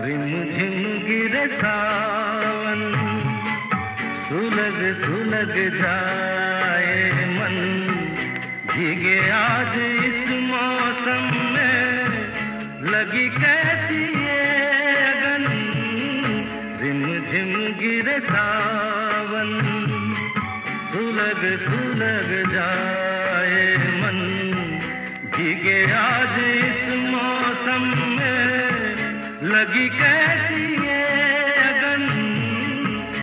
रिमझिम गिरे सावन, सुलग सुलग जाए मन, भीगे आज इस मौसम में, लगी कैसी ये अगन। रिमझिम गिरे सावन, सुलग सुलग जाए मन, भीगे आज इस मौसम में, लगी कैसी